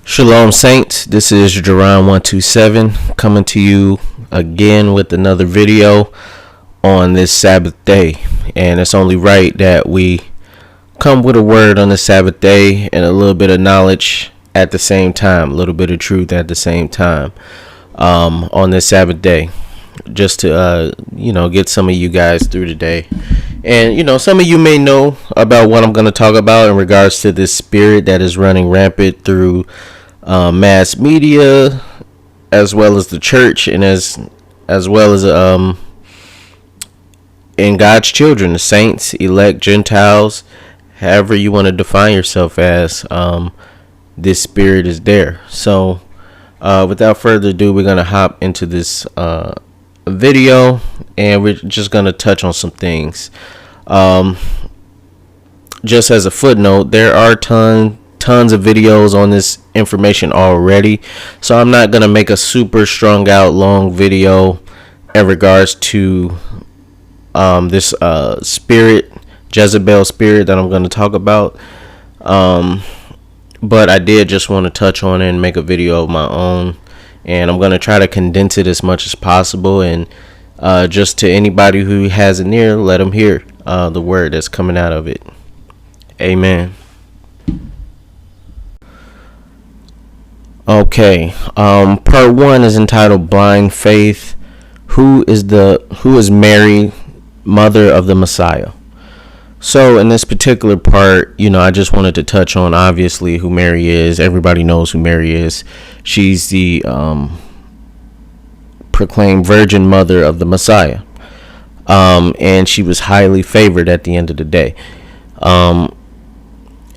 Shalom Saints, this is Jerron127 coming to you again with another video on this Sabbath day. And it's only right that we come with a word on the Sabbath day and a little bit of knowledge at the same time, a little bit of truth at the same time on this Sabbath day, just to get some of you guys through the day. And some of you may know about what I'm going to talk about in regards to this spirit that is running rampant through mass media, as well as the church, and as well as in God's children, the saints, elect, Gentiles, however you want to define yourself as. This spirit is there. So without further ado, we're going to hop into this video, and we're just going to touch on some things. Just as a footnote, there are tons of videos on this information already, so I'm not going to make a super strung out long video in regards to this spirit, Jezebel spirit, that I'm going to talk about. But I did just want to touch on it and make a video of my own, and I'm going to try to condense it as much as possible, and just to anybody who has an ear, let them hear the word that's coming out of it. Amen. Okay, part 1 is entitled Blind Faith. Who is Mary, mother of the Messiah? So in this particular part, I just wanted to touch on, obviously, who Mary is. Everybody knows who Mary is. She's the proclaimed virgin mother of the Messiah. And she was highly favored at the end of the day.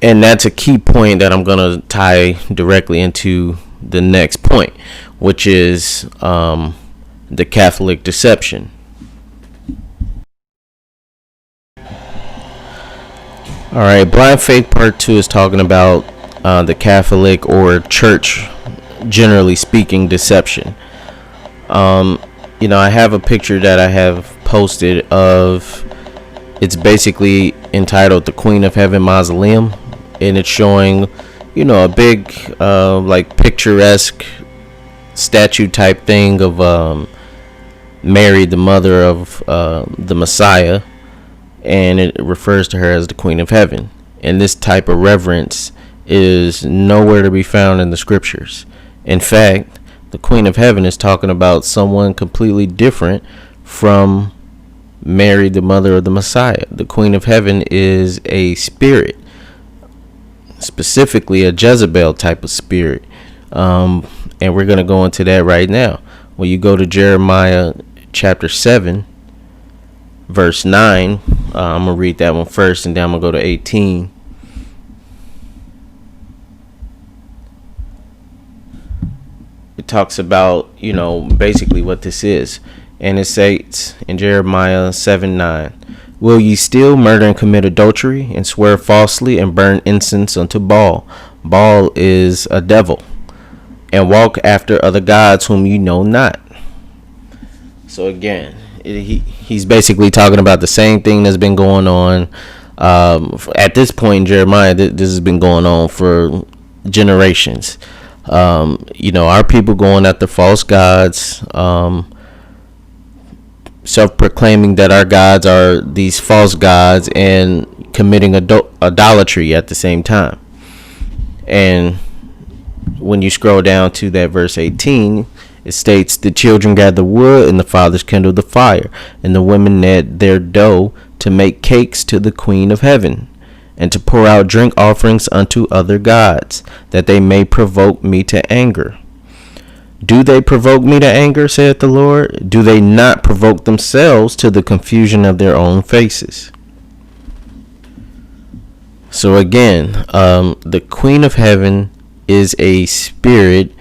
And that's a key point that I'm going to tie directly into the next point, which is the Catholic deception. All right, Blind Faith Part 2 is talking about the Catholic, or church, generally speaking, deception. I have a picture that I have posted of, it's basically entitled The Queen of Heaven Mausoleum, and it's showing, a big, picturesque statue type thing of Mary, the mother of the Messiah, and it refers to her as the Queen of Heaven. And this type of reverence is nowhere to be found in the scriptures. In fact, the Queen of Heaven is talking about someone completely different from Mary, the mother of the Messiah. The Queen of Heaven is a spirit, specifically a Jezebel type of spirit. And we're going to go into that right now. When you go to Jeremiah chapter 7, verse 9, I'm going to read that one first, and then I'm going to go to 18. It talks about, basically what this is. And it says in Jeremiah 7:9, will ye steal, murder, and commit adultery, and swear falsely, and burn incense unto Baal? Baal is a devil, and walk after other gods whom you know not. So again, he's basically talking about the same thing that's been going on. At this point in Jeremiah, this has been going on for generations. Our people going after false gods, self-proclaiming that our gods are these false gods, and committing idolatry at the same time. And when you scroll down to that verse 18, it states, the children gather wood, and the fathers kindle the fire, and the women knead their dough to make cakes to the Queen of Heaven, and to pour out drink offerings unto other gods, that they may provoke me to anger. Do they provoke me to anger, saith the Lord? Do they not provoke themselves to the confusion of their own faces? So again, the Queen of Heaven is a spirit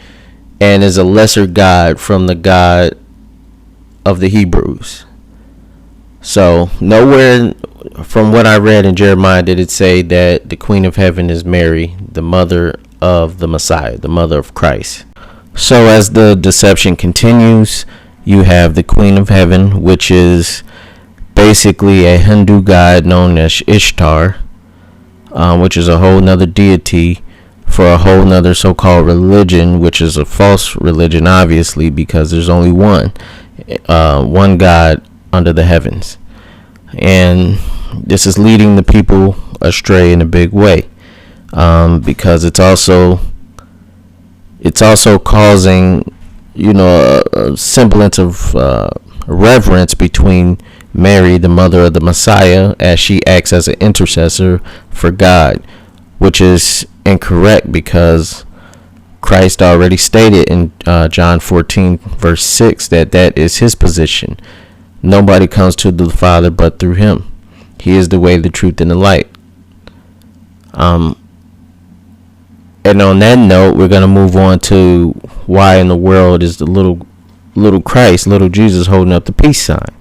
and is a lesser god from the God of the Hebrews. So nowhere from what I read in Jeremiah did it say that the Queen of Heaven is Mary, the mother of the Messiah, the mother of Christ. So as the deception continues, you have the Queen of Heaven, which is basically a Hindu god known as Ishtar, which is a whole nother deity for a whole nother so-called religion, which is a false religion, obviously, because there's only one God under the heavens. And this is leading the people astray in a big way, because it's also causing, a semblance of reverence between Mary, the mother of the Messiah, as she acts as an intercessor for God, which is incorrect, because Christ already stated in John 14 verse 6 that is his position. Nobody comes to the Father but through him. He is the way, the truth, and the light. And on that note, we're going to move on to why in the world is the little Christ, little Jesus, holding up the peace sign.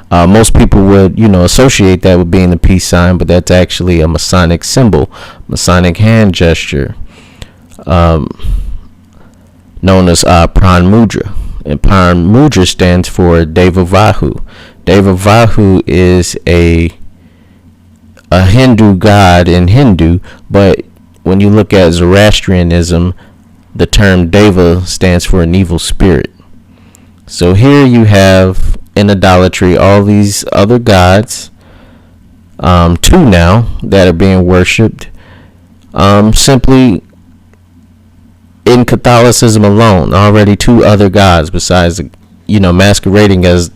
Most people would, associate that with being the peace sign, but that's actually a Masonic symbol, Masonic hand gesture, known as Pran Mudra. And Pran Mudra stands for Deva Vahu. Deva Vahu is a Hindu god in Hindu, but when you look at Zoroastrianism, the term Deva stands for an evil spirit. So here you have in idolatry all these other gods, two now, that are being worshipped, simply in Catholicism alone. Already two other gods besides, masquerading as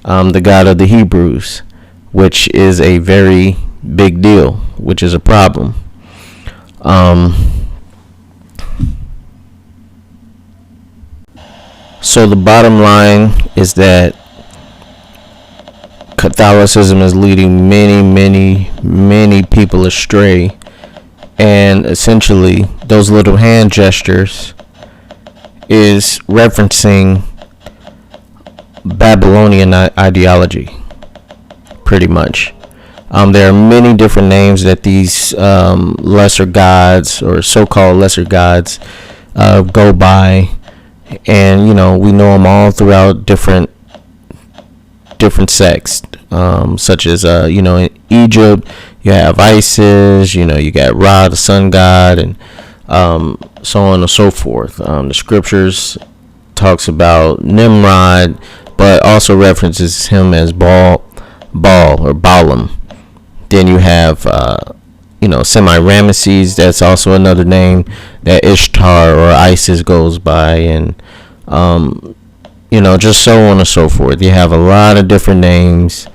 the God of the Hebrews, which is a very big deal, which is a problem. So the bottom line is that Catholicism is leading many people astray, and essentially those little hand gestures is referencing Babylonian ideology, pretty much. There are many different names that these lesser gods, or so-called lesser gods, go by, and we know them all throughout different sects, such as in Egypt you have Isis, you got Ra, the sun god, and so on and so forth. The scriptures talks about Nimrod, but also references him as Baal or Balaam. Then you have Semiramis, that's also another name that Ishtar or Isis goes by, and just so on and so forth. You have a lot of different names,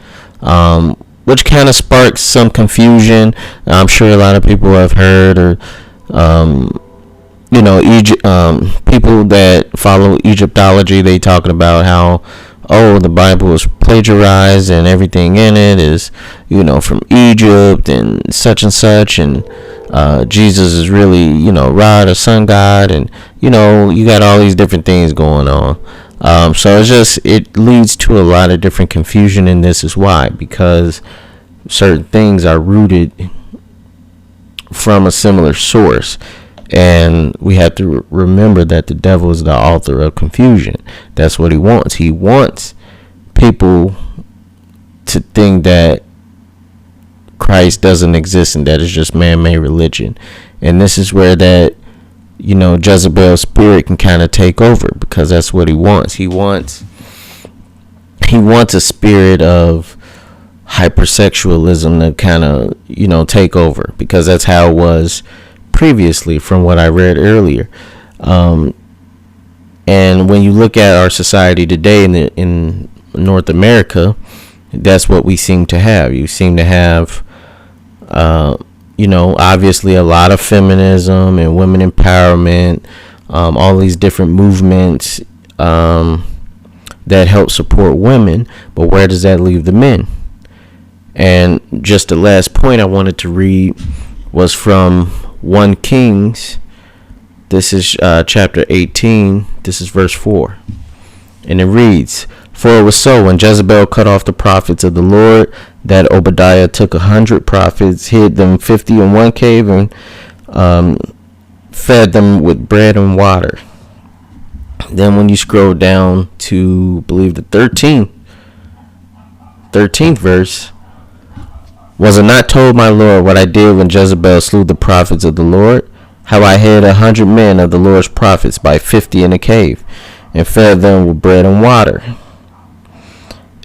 which kind of sparks some confusion. I'm sure a lot of people have heard, or Egypt, people that follow Egyptology, they talking about how, the Bible is plagiarized and everything in it is, from Egypt and such, and Jesus is really, Ra, the sun god, and you got all these different things going on. So it leads to a lot of different confusion, and this is why, because certain things are rooted from a similar source. And we have to remember that the devil is the author of confusion. That's what he wants. He wants people to think that Christ doesn't exist and that it's just man-made religion. And this is where that, Jezebel spirit can kind of take over, because that's what he wants. He wants a spirit of hypersexualism to kind of, take over, because that's how it was previously, from what I read earlier. And when you look at our society today in North America, that's what we seem to have. You seem to have obviously a lot of feminism and women empowerment, all these different movements that help support women, but where does that leave the men? And just the last point I wanted to read was from 1 Kings. This is chapter 18. This is verse 4. And it reads, "For it was so, when Jezebel cut off the prophets of the Lord, that Obadiah took 100 prophets, hid them 50 in one cave, and fed them with bread and water." Then when you scroll down to, I believe, the 13th verse, "Was it not told my Lord what I did when Jezebel slew the prophets of the Lord? how I hid 100 men of the Lord's prophets by 50 in a cave, and fed them with bread and water.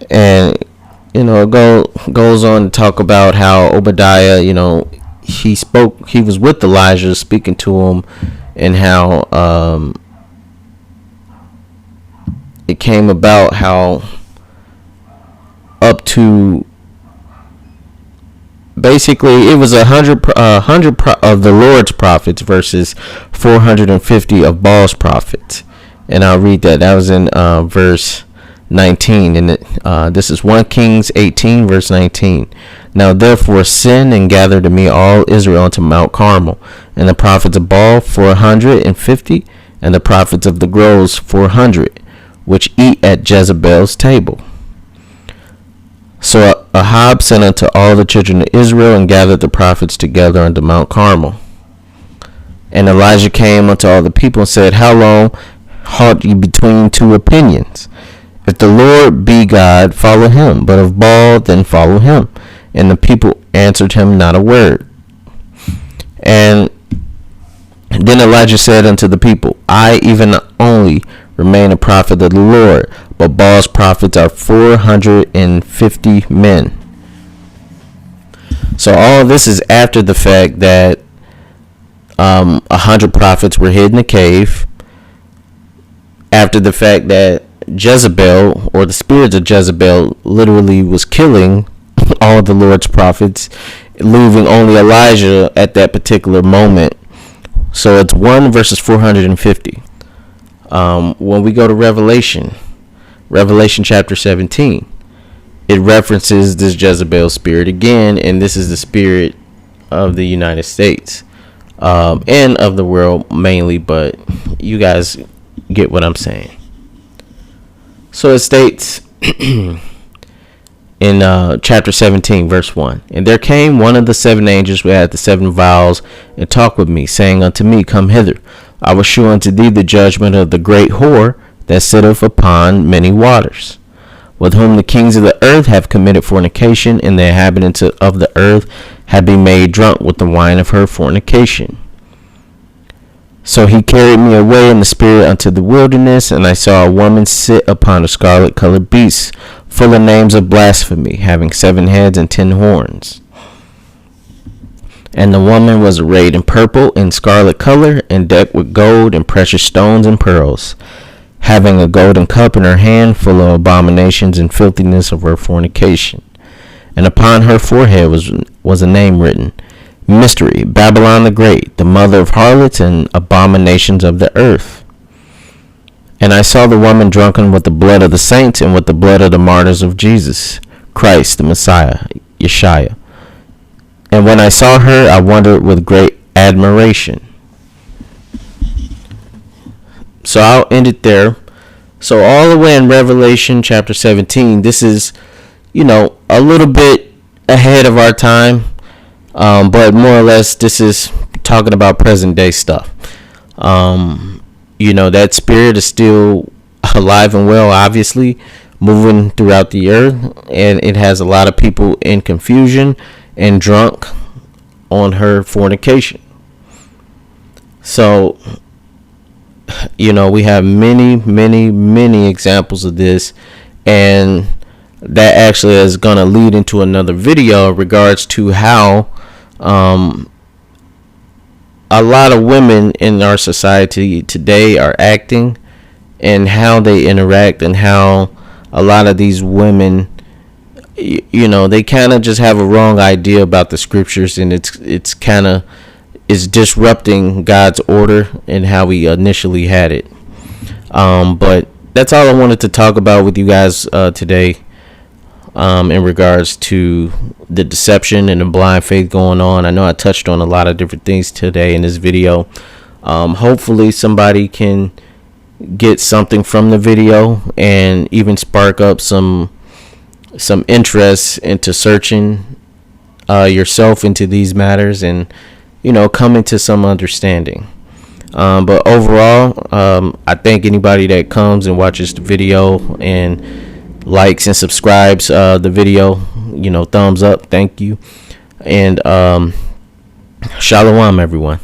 And it goes on to talk about how Obadiah, he was with Elijah speaking to him, and how it came about how up to basically it was 100 of the Lord's prophets versus 450 of Baal's prophets. And I'll read that. That was in verse 19, and this is 1 Kings 18 verse 19. Now therefore send and gather to me all Israel unto Mount Carmel, and the prophets of Baal 450, and the prophets of the groves 400, which eat at Jezebel's table. So Ahab sent unto all the children of Israel, and gathered the prophets together unto Mount Carmel. And Elijah came unto all the people and said, How long halt ye between two opinions? If the Lord be God, follow him, but if Baal, then follow him. And the people answered him not a word. And then Elijah said unto the people, I even only remain a prophet of the Lord, but Baal's prophets are 450 men. So all of this is after the fact that 100 prophets were hid in a cave, after the fact that Jezebel, or the spirits of Jezebel, literally was killing all the Lord's prophets, leaving only Elijah at that particular moment. So it's 1 versus 450. When we go to Revelation chapter 17, it references this Jezebel spirit again, and this is the spirit of the United States, and of the world mainly, but you guys get what I'm saying. So it states in chapter 17 verse 1, and there came one of the 7 angels who had the 7 vials, and talked with me, saying unto me, Come hither, I will shew unto thee the judgment of the great whore that sitteth upon many waters, with whom the kings of the earth have committed fornication, and the inhabitants of the earth have been made drunk with the wine of her fornication. So he carried me away in the spirit unto the wilderness, and I saw a woman sit upon a scarlet-colored beast, full of names of blasphemy, having 7 heads and 10 horns. And the woman was arrayed in purple and scarlet color, and decked with gold and precious stones and pearls, having a golden cup in her hand, full of abominations and filthiness of her fornication. And upon her forehead was a name written, Mystery, Babylon the Great, the mother of harlots and abominations of the earth. And I saw the woman drunken with the blood of the saints, and with the blood of the martyrs of Jesus Christ, the Messiah, Yeshua. And when I saw her, I wondered with great admiration. So I'll end it there. So all the way in Revelation chapter 17, this is, a little bit ahead of our time. But more or less, this is talking about present day stuff. That spirit is still alive and well, obviously, moving throughout the earth, and it has a lot of people in confusion and drunk on her fornication. So, we have many examples of this, and that actually is going to lead into another video in regards to how a lot of women in our society today are acting, and how they interact, and how a lot of these women, they kind of just have a wrong idea about the scriptures, and it's kind of is disrupting God's order and how we initially had it. But that's all I wanted to talk about with you guys today, in regards to the deception and the blind faith going on. I know I touched on a lot of different things today in this video. Hopefully somebody can get something from the video, and even spark up some interest into searching yourself into these matters, and come into some understanding. But overall, I thank anybody that comes and watches the video and likes and subscribes the video. Thumbs up, thank you. And Shalawam, everyone.